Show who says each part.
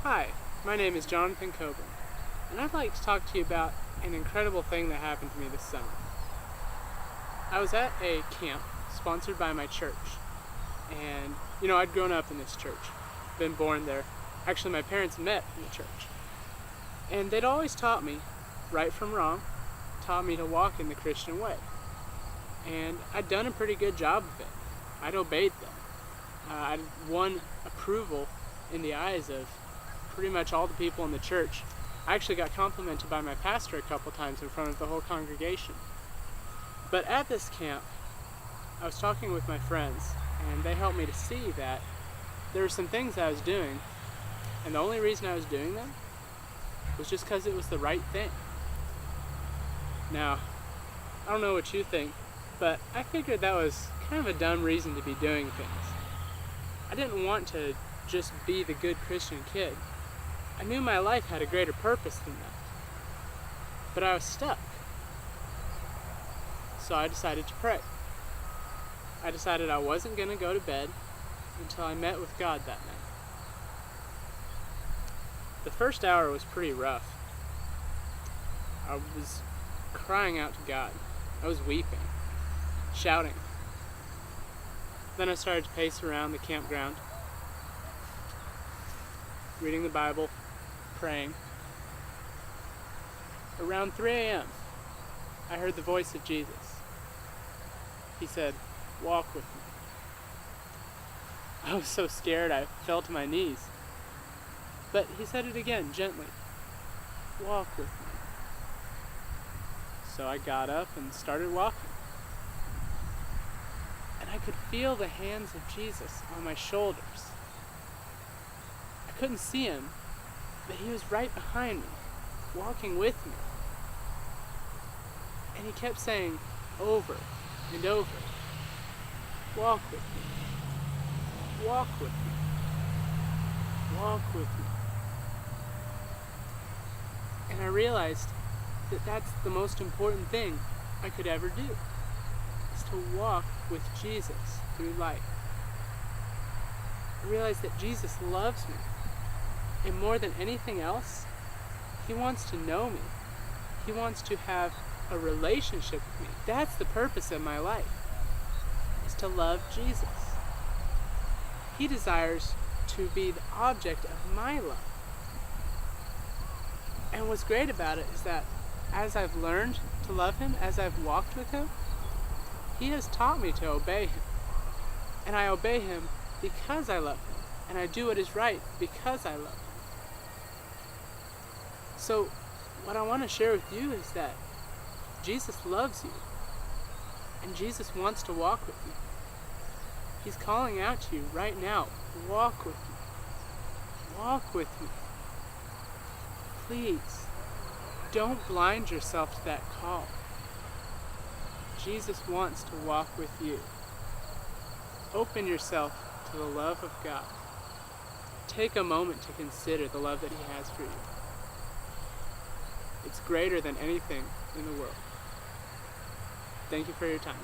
Speaker 1: Hi, my name is Jonathan Coburn, and I'd like to talk to you about an incredible thing that happened to me this summer. I was at a camp sponsored by my church, and I'd grown up in this church, been born there. Actually, my parents met in the church, and they'd always taught me right from wrong, taught me to walk in the Christian way, and I'd done a pretty good job of it. I'd obeyed them. I'd won approval in the eyes of pretty much all the people in the church. I actually got complimented by my pastor a couple times in front of the whole congregation. But at this camp, I was talking with my friends, and they helped me to see that there were some things I was doing, and the only reason I was doing them was just because it was the right thing. Now, I don't know what you think, but I figured that was kind of a dumb reason to be doing things. I didn't want to just be the good Christian kid. I knew my life had a greater purpose than that. But I was stuck. So I decided to pray. I decided I wasn't going to go to bed until I met with God that night. The first hour was pretty rough. I was crying out to God. I was weeping, shouting. Then I started to pace around the campground, reading the Bible, praying. Around 3 a.m., I heard the voice of Jesus. He said, "Walk with me." I was so scared I fell to my knees. But he said it again, gently, "Walk with me." So I got up and started walking. And I could feel the hands of Jesus on my shoulders. I couldn't see him, but he was right behind me, walking with me. And he kept saying over and over, "Walk with me, walk with me, walk with me." And I realized that that's the most important thing I could ever do, is to walk with Jesus through life. I realized that Jesus loves me, and more than anything else, he wants to know me. He wants to have a relationship with me. That's the purpose of my life, is to love Jesus. He desires to be the object of my love. And what's great about it is that as I've learned to love him, as I've walked with him, he has taught me to obey him. And I obey him because I love him. And I do what is right because I love him. So, what I want to share with you is that Jesus loves you. And Jesus wants to walk with you. He's calling out to you right now. Walk with me. Walk with me. Please, don't blind yourself to that call. Jesus wants to walk with you. Open yourself to the love of God. Take a moment to consider the love that he has for you. It's greater than anything in the world. Thank you for your time.